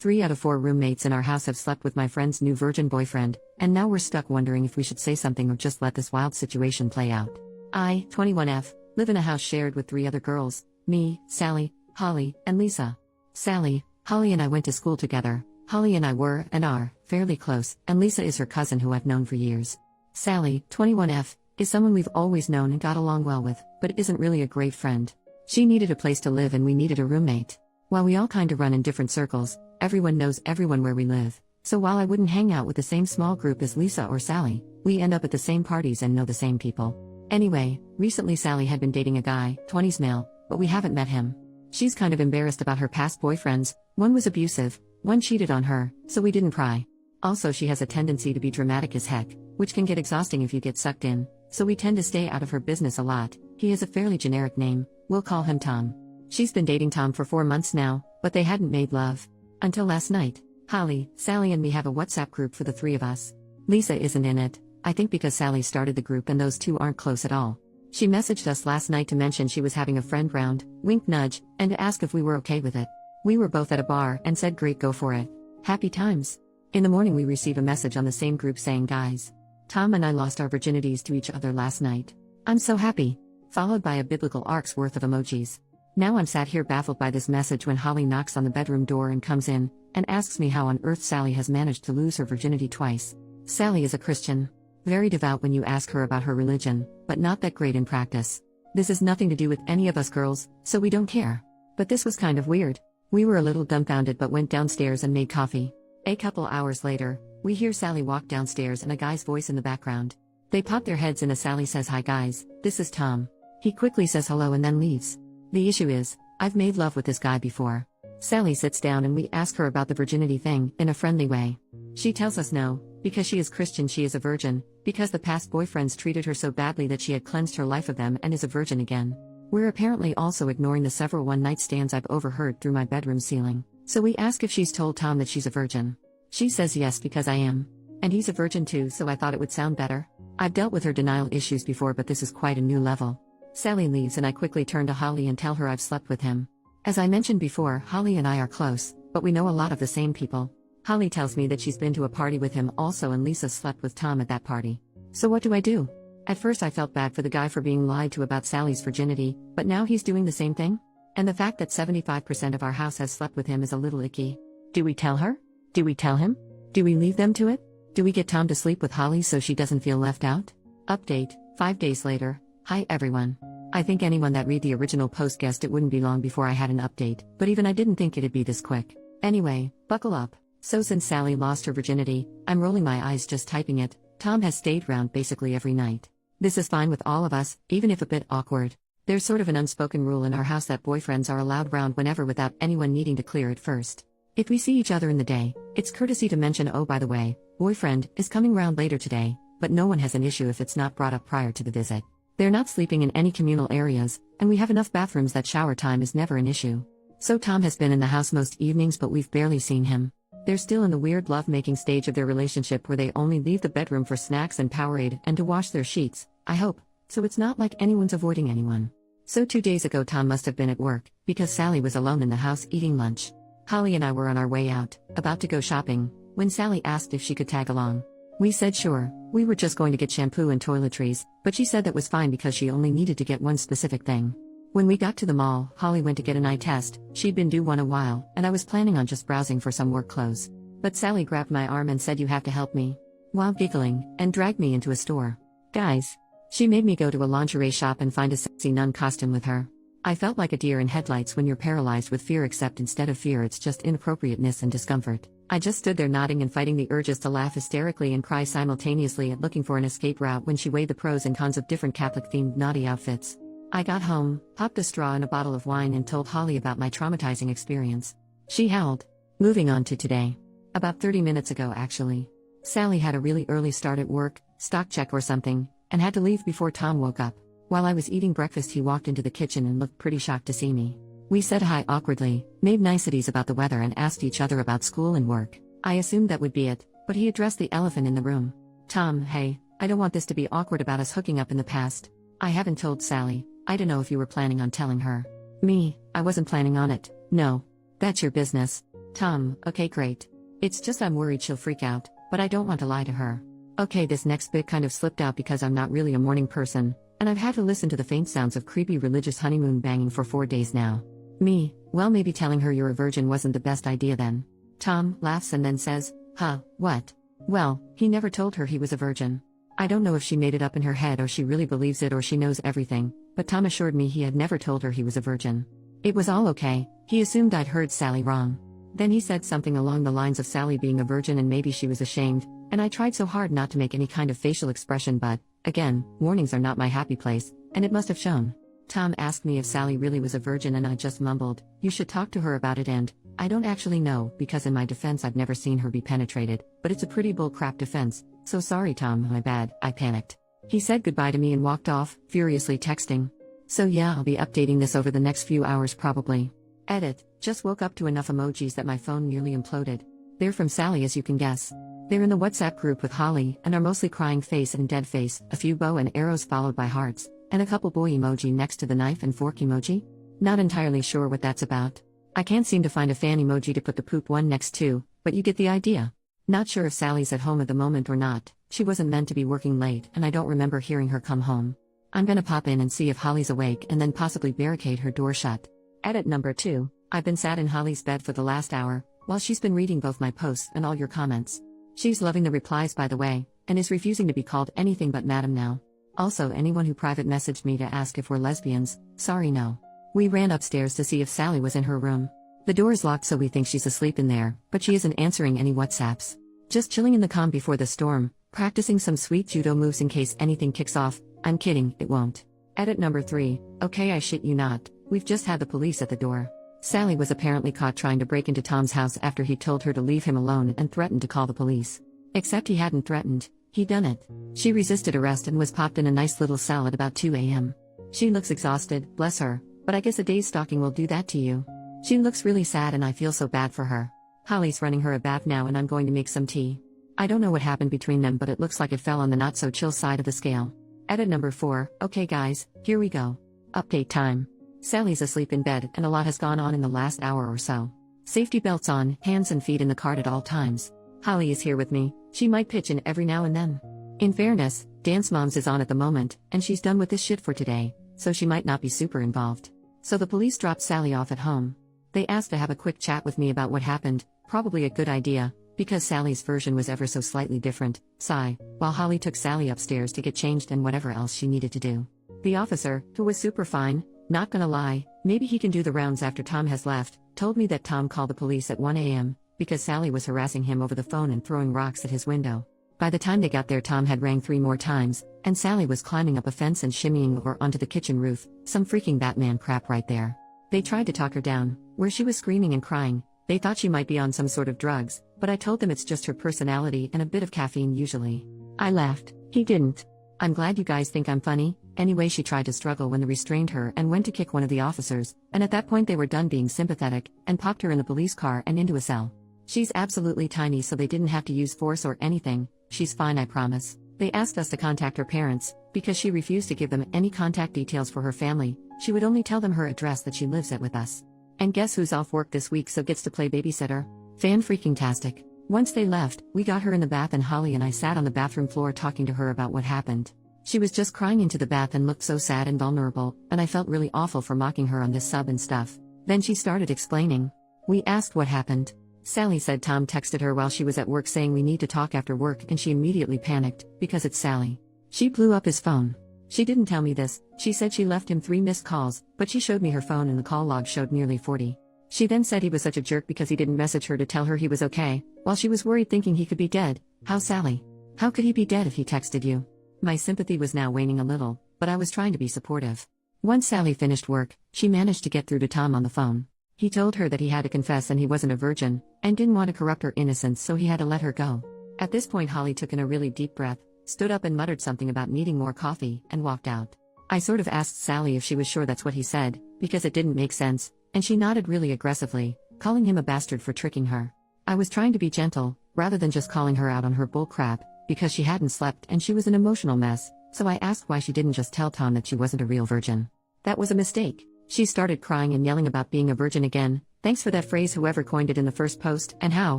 3 out of 4 roommates in our house have slept with my friend's new virgin boyfriend, and now we're stuck wondering if we should say something or just let this wild situation play out. I, 21F, live in a house shared with 3 other girls, me, Sally, Holly, and Lisa. Sally, Holly and I went to school together. Holly and I were, and are, fairly close, and Lisa is her cousin who I've known for years. Sally, 21F, is someone we've always known and got along well with, but isn't really a great friend. She needed a place to live and we needed a roommate. While we all kinda run in different circles, everyone knows everyone where we live. So while I wouldn't hang out with the same small group as Lisa or Sally, we end up at the same parties and know the same people. Anyway, recently Sally had been dating a guy, 20s male, but we haven't met him. She's kind of embarrassed about her past boyfriends, one was abusive, one cheated on her, so we didn't pry. Also she has a tendency to be dramatic as heck, which can get exhausting if you get sucked in, so we tend to stay out of her business a lot. He has a fairly generic name, we'll call him Tom. She's been dating Tom for 4 months now, but they hadn't made love. Until last night. Holly, Sally and me have a WhatsApp group for the 3 of us. Lisa isn't in it, I think because Sally started the group and those 2 aren't close at all. She messaged us last night to mention she was having a friend round, wink nudge, and to ask if we were okay with it. We were both at a bar and said great, go for it. Happy times. In the morning we receive a message on the same group saying, guys, Tom and I lost our virginities to each other last night. I'm so happy. Followed by a biblical arc's worth of emojis. Now I'm sat here baffled by this message when Holly knocks on the bedroom door and comes in, and asks me how on earth Sally has managed to lose her virginity twice. Sally is a Christian. Very devout when you ask her about her religion, but not that great in practice. This has nothing to do with any of us girls, so we don't care. But this was kind of weird. We were a little dumbfounded but went downstairs and made coffee. A couple hours later, we hear Sally walk downstairs and a guy's voice in the background. They pop their heads in as Sally says, hi guys, this is Tom. He quickly says hello and then leaves. The issue is, I've made love with this guy before. Sally sits down and we ask her about the virginity thing, in a friendly way. She tells us no, because she is Christian she is a virgin, because the past boyfriends treated her so badly that she had cleansed her life of them and is a virgin again. We're apparently also ignoring the several one-night stands I've overheard through my bedroom ceiling, so we ask if she's told Tom that she's a virgin. She says yes because I am. And he's a virgin too, so I thought it would sound better. I've dealt with her denial issues before but this is quite a new level. Sally leaves and I quickly turn to Holly and tell her I've slept with him. As I mentioned before, Holly and I are close, but we know a lot of the same people. Holly tells me that she's been to a party with him also and Lisa slept with Tom at that party. So what do I do? At first I felt bad for the guy for being lied to about Sally's virginity, but now he's doing the same thing? And the fact that 75% of our house has slept with him is a little icky. Do we tell her? Do we tell him? Do we leave them to it? Do we get Tom to sleep with Holly so she doesn't feel left out? Update, 5 days later. Hi everyone. I think anyone that read the original post guessed it wouldn't be long before I had an update, but even I didn't think it'd be this quick. Anyway, buckle up. So since Sally lost her virginity, I'm rolling my eyes just typing it, Tom has stayed round basically every night. This is fine with all of us, even if a bit awkward. There's sort of an unspoken rule in our house that boyfriends are allowed round whenever without anyone needing to clear it first. If we see each other in the day, it's courtesy to mention, oh by the way, boyfriend is coming round later today, but no one has an issue if it's not brought up prior to the visit. They're not sleeping in any communal areas, and we have enough bathrooms that shower time is never an issue. So Tom has been in the house most evenings but we've barely seen him. They're still in the weird love-making stage of their relationship where they only leave the bedroom for snacks and Powerade and to wash their sheets, I hope, so it's not like anyone's avoiding anyone. So 2 days ago Tom must have been at work, because Sally was alone in the house eating lunch. Holly and I were on our way out, about to go shopping, when Sally asked if she could tag along. We said sure, we were just going to get shampoo and toiletries, but she said that was fine because she only needed to get one specific thing. When we got to the mall, Holly went to get an eye test, she'd been due one a while, and I was planning on just browsing for some work clothes. But Sally grabbed my arm and said you have to help me. While giggling, and dragged me into a store. Guys. She made me go to a lingerie shop and find a sexy nun costume with her. I felt like a deer in headlights when you're paralyzed with fear, except instead of fear it's just inappropriateness and discomfort. I just stood there nodding and fighting the urges to laugh hysterically and cry simultaneously at looking for an escape route when she weighed the pros and cons of different Catholic-themed naughty outfits. I got home, popped a straw in a bottle of wine and told Holly about my traumatizing experience. She howled. Moving on to today. About 30 minutes ago actually. Sally had a really early start at work, stock check or something, and had to leave before Tom woke up. While I was eating breakfast he walked into the kitchen and looked pretty shocked to see me. We said hi awkwardly, made niceties about the weather and asked each other about school and work. I assumed that would be it, but he addressed the elephant in the room. Tom, hey, I don't want this to be awkward about us hooking up in the past. I haven't told Sally. I don't know if you were planning on telling her. Me, I wasn't planning on it. No. That's your business. Tom, okay, great. It's just I'm worried she'll freak out, but I don't want to lie to her. Okay, this next bit kind of slipped out because I'm not really a morning person, and I've had to listen to the faint sounds of creepy religious honeymoon banging for 4 days now. Me, well, maybe telling her you're a virgin wasn't the best idea then. Tom laughs and then says, huh, what? Well, he never told her he was a virgin. I don't know if she made it up in her head or she really believes it or she knows everything, but Tom assured me he had never told her he was a virgin. It was all okay, he assumed I'd heard Sally wrong. Then he said something along the lines of Sally being a virgin and maybe she was ashamed, and I tried so hard not to make any kind of facial expression but, again, mornings are not my happy place, and it must have shown. Tom asked me if Sally really was a virgin and I just mumbled, you should talk to her about it and, I don't actually know, because in my defense I've never seen her be penetrated, but it's a pretty bullcrap defense, so sorry Tom, my bad, I panicked. He said goodbye to me and walked off, furiously texting. So yeah, I'll be updating this over the next few hours probably. Edit, just woke up to enough emojis that my phone nearly imploded. They're from Sally as you can guess. They're in the WhatsApp group with Holly and are mostly crying face and dead face, a few bow and arrows followed by hearts, and a couple boy emoji next to the knife and fork emoji. Not entirely sure what that's about. I can't seem to find a fan emoji to put the poop one next to, but you get the idea. Not sure if Sally's at home at the moment or not, she wasn't meant to be working late and I don't remember hearing her come home. I'm gonna pop in and see if Holly's awake and then possibly barricade her door shut. Edit number 2, I've been sat in Holly's bed for the last hour, while she's been reading both my posts and all your comments. She's loving the replies by the way, and is refusing to be called anything but madam now. Also anyone who private messaged me to ask if we're lesbians, sorry no. We ran upstairs to see if Sally was in her room. The door is locked so we think she's asleep in there, but she isn't answering any WhatsApps. Just chilling in the calm before the storm, practicing some sweet judo moves in case anything kicks off. I'm kidding, it won't. Edit number 3, okay I shit you not, we've just had the police at the door. Sally was apparently caught trying to break into Tom's house after he told her to leave him alone and threatened to call the police. Except he hadn't threatened, he'd done it. She resisted arrest and was popped in a nice little cell at about 2 a.m. She looks exhausted, bless her, but I guess a day's stalking will do that to you. She looks really sad and I feel so bad for her. Holly's running her a bath now and I'm going to make some tea. I don't know what happened between them but it looks like it fell on the not so chill side of the scale. Edit number 4, okay guys, here we go. Update time. Sally's asleep in bed and a lot has gone on in the last hour or so. Safety belts on, hands and feet in the cart at all times. Holly is here with me, she might pitch in every now and then. In fairness, Dance Moms is on at the moment, and she's done with this shit for today, so she might not be super involved. So the police dropped Sally off at home. They asked to have a quick chat with me about what happened, probably a good idea, because Sally's version was ever so slightly different, sigh, while Holly took Sally upstairs to get changed and whatever else she needed to do. The officer, who was super fine, not gonna lie, maybe he can do the rounds after Tom has left, told me that Tom called the police at 1 a.m., because Sally was harassing him over the phone and throwing rocks at his window. By the time they got there Tom had rang 3 more times, and Sally was climbing up a fence and shimmying over onto the kitchen roof, some freaking Batman crap right there. They tried to talk her down, where she was screaming and crying, they thought she might be on some sort of drugs, but I told them it's just her personality and a bit of caffeine usually. I laughed, he didn't. I'm glad you guys think I'm funny. Anyway she tried to struggle when they restrained her and went to kick one of the officers, and at that point they were done being sympathetic, and popped her in the police car and into a cell. She's absolutely tiny so they didn't have to use force or anything, she's fine I promise. They asked us to contact her parents, because she refused to give them any contact details for her family, she would only tell them her address that she lives at with us. And guess who's off work this week so gets to play babysitter? Fan-freaking-tastic. Once they left, we got her in the bath and Holly and I sat on the bathroom floor talking to her about what happened. She was just crying into the bath and looked so sad and vulnerable, and I felt really awful for mocking her on this sub and stuff. Then she started explaining. We asked what happened. Sally said Tom texted her while she was at work saying we need to talk after work and she immediately panicked, because it's Sally. She blew up his phone. She didn't tell me this, she said she left him 3 missed calls, but she showed me her phone and the call log showed nearly 40. She then said he was such a jerk because he didn't message her to tell her he was okay, while she was worried thinking he could be dead. How Sally? How could he be dead if he texted you? My sympathy was now waning a little, but I was trying to be supportive. Once Sally finished work, she managed to get through to Tom on the phone. He told her that he had to confess and he wasn't a virgin, and didn't want to corrupt her innocence so he had to let her go. At this point Holly took in a really deep breath, stood up and muttered something about needing more coffee, and walked out. I sort of asked Sally if she was sure that's what he said, because it didn't make sense, and she nodded really aggressively, calling him a bastard for tricking her. I was trying to be gentle, rather than just calling her out on her bull crap, because she hadn't slept and she was an emotional mess, so I asked why she didn't just tell Tom that she wasn't a real virgin. That was a mistake. She started crying and yelling about being a virgin again, Thanks for that phrase, whoever coined it in the first post, and how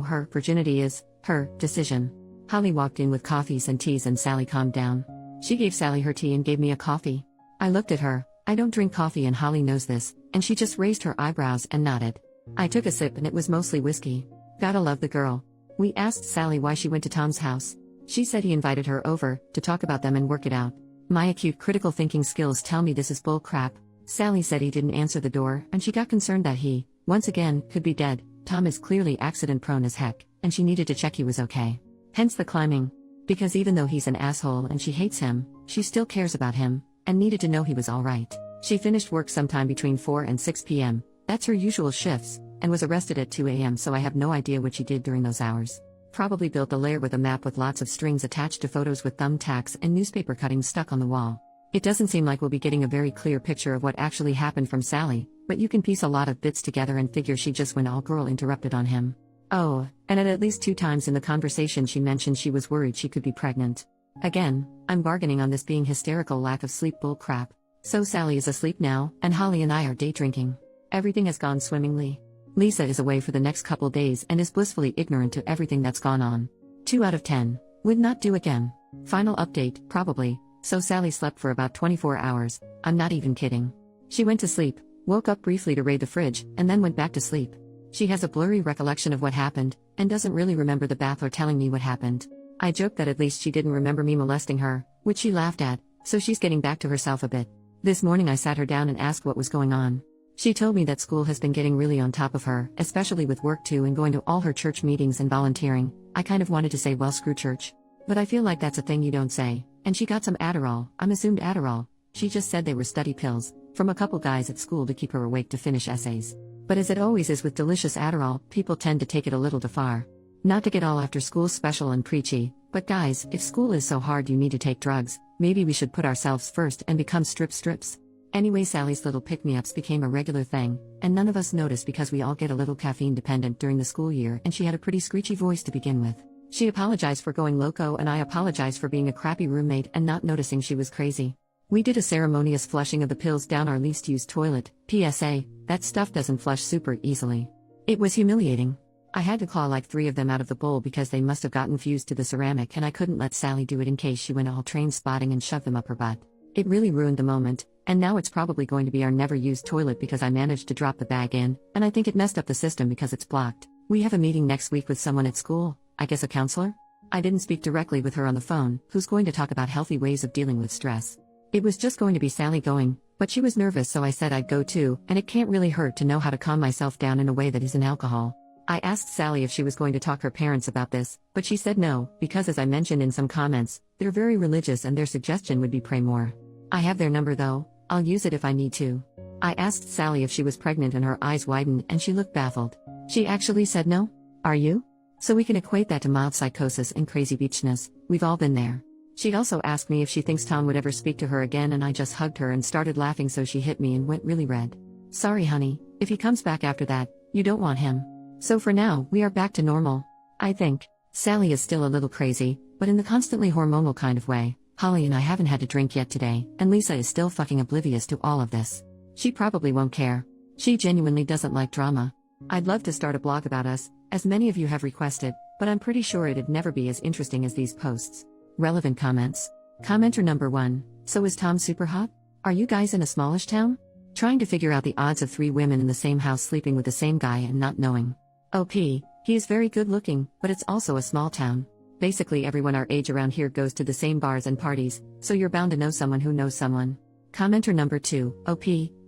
her virginity is her decision. Holly walked in with coffees and teas and Sally calmed down. She gave Sally her tea and gave me a coffee. I looked at her. I don't drink coffee and Holly knows this, and she just raised her eyebrows and nodded. I took a sip and it was mostly whiskey. Gotta love the girl. We asked Sally why she went to Tom's house. She said he invited her over to talk about them and work it out. My acute critical thinking skills tell me this is bull crap. Sally said he didn't answer the door and she got concerned that he, once again, could be dead. Tom is clearly accident prone as heck, and she needed to check he was okay. Hence the climbing. Because even though he's an asshole and she hates him, she still cares about him, and needed to know he was alright. She finished work sometime between 4 and 6 p.m., that's her usual shifts, and was arrested at 2 a.m. so I have no idea what she did during those hours. Probably built a lair with a map with lots of strings attached to photos with thumbtacks and newspaper cuttings stuck on the wall. It doesn't seem like we'll be getting a very clear picture of what actually happened from Sally, but you can piece a lot of bits together and figure she just went all girl interrupted on him. Oh, and at least 2 times in the conversation she mentioned she was worried she could be pregnant. Again, I'm bargaining on this being hysterical lack of sleep bull crap. So Sally is asleep now, and Holly and I are day drinking. Everything has gone swimmingly. Lisa is away for the next couple days and is blissfully ignorant to everything that's gone on. 2 out of 10. Would not do again. Final update, probably. So Sally slept for about 24 hours, I'm not even kidding. She went to sleep, woke up briefly to raid the fridge, and then went back to sleep. She has a blurry recollection of what happened, and doesn't really remember the bath or telling me what happened. I joked that at least she didn't remember me molesting her, which she laughed at, so she's getting back to herself a bit. This morning I sat her down and asked what was going on. She told me that school has been getting really on top of her, especially with work too and going to all her church meetings and volunteering. I kind of wanted to say, well, screw church. But I feel like that's a thing you don't say. And she got some Adderall, I'm assumed Adderall. She just said they were study pills, from a couple guys at school to keep her awake to finish essays. But as it always is with delicious Adderall, people tend to take it a little too far. Not to get all after school special and preachy, but guys, if school is so hard you need to take drugs, maybe we should put ourselves first and become strips. Anyway, Sally's little pick-me-ups became a regular thing, and none of us noticed because we all get a little caffeine dependent during the school year, and she had a pretty screechy voice to begin with. She apologized for going loco and I apologized for being a crappy roommate and not noticing she was crazy. We did a ceremonious flushing of the pills down our least used toilet. PSA, that stuff doesn't flush super easily. It was humiliating. I had to claw like 3 of them out of the bowl because they must have gotten fused to the ceramic and I couldn't let Sally do it in case she went all train spotting and shoved them up her butt. It really ruined the moment, and now it's probably going to be our never used toilet because I managed to drop the bag in, and I think it messed up the system because it's blocked. We have a meeting next week with someone at school, I guess a counselor? I didn't speak directly with her on the phone, who's going to talk about healthy ways of dealing with stress. It was just going to be Sally going, but she was nervous so I said I'd go too, and it can't really hurt to know how to calm myself down in a way that isn't alcohol. I asked Sally if she was going to talk her parents about this, but she said no, because as I mentioned in some comments, they're very religious and their suggestion would be pray more. I have their number though, I'll use it if I need to. I asked Sally if she was pregnant and her eyes widened and she looked baffled. She actually said no? Are you? So we can equate that to mild psychosis and crazy beachness, we've all been there. She also asked me if she thinks Tom would ever speak to her again and I just hugged her and started laughing so she hit me and went really red. Sorry honey, if he comes back after that, you don't want him. So for now, we are back to normal. I think. Sally is still a little crazy, but in the constantly hormonal kind of way. Holly and I haven't had a drink yet today, and Lisa is still fucking oblivious to all of this. She probably won't care. She genuinely doesn't like drama. I'd love to start a blog about us, as many of you have requested, but I'm pretty sure it'd never be as interesting as these posts. Relevant comments. Commenter number 1, so is Tom super hot? Are you guys in a smallish town? Trying to figure out the odds of 3 women in the same house sleeping with the same guy and not knowing. OP, he is very good looking, but it's also a small town. Basically everyone our age around here goes to the same bars and parties, so you're bound to know someone who knows someone. Commenter number 2, OP,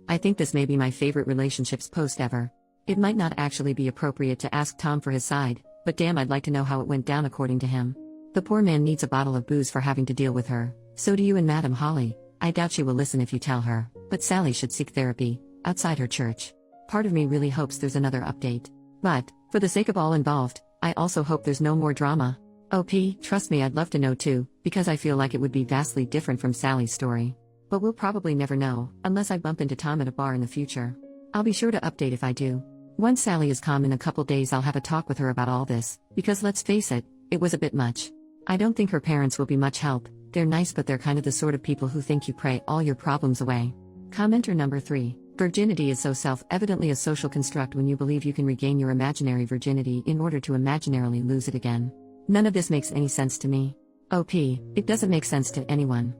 I think this may be my favorite relationships post ever. It might not actually be appropriate to ask Tom for his side, but damn I'd like to know how it went down according to him. The poor man needs a bottle of booze for having to deal with her, so do you and Madam Holly. I doubt she will listen if you tell her, but Sally should seek therapy, outside her church. Part of me really hopes there's another update. But, for the sake of all involved, I also hope there's no more drama. OP, trust me I'd love to know too, because I feel like it would be vastly different from Sally's story. But we'll probably never know, unless I bump into Tom at a bar in the future. I'll be sure to update if I do. Once Sally is calm in a couple days I'll have a talk with her about all this, because let's face it, it was a bit much. I don't think her parents will be much help, they're nice but they're kind of the sort of people who think you pray all your problems away. Commenter number 3, Virginity is so self-evidently a social construct when you believe you can regain your imaginary virginity in order to imaginarily lose it again. None of this makes any sense to me. OP, it doesn't make sense to anyone.